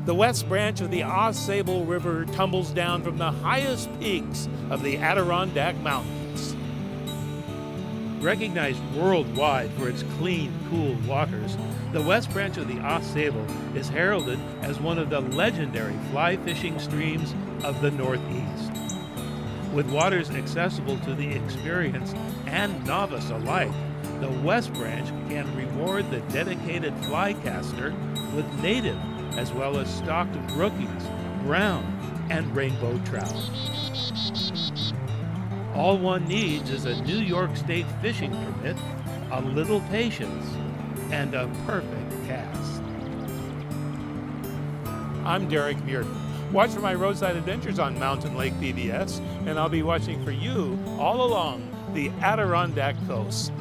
The west branch of the Ausable River tumbles down from the highest peaks of the Adirondack Mountains. Recognized worldwide for its clean, cool waters, the west branch of the Ausable is heralded as one of the legendary fly fishing streams of the Northeast. With waters accessible to the experienced and novice alike, the West Branch can reward the dedicated fly caster with native as well as stocked rookies, brown, and rainbow trout. All one needs is a New York State fishing permit, a little patience, and a perfect cast. I'm Derek Muirden. Watch for my roadside adventures on Mountain Lake PBS, and I'll be watching for you all along the Adirondack Coast.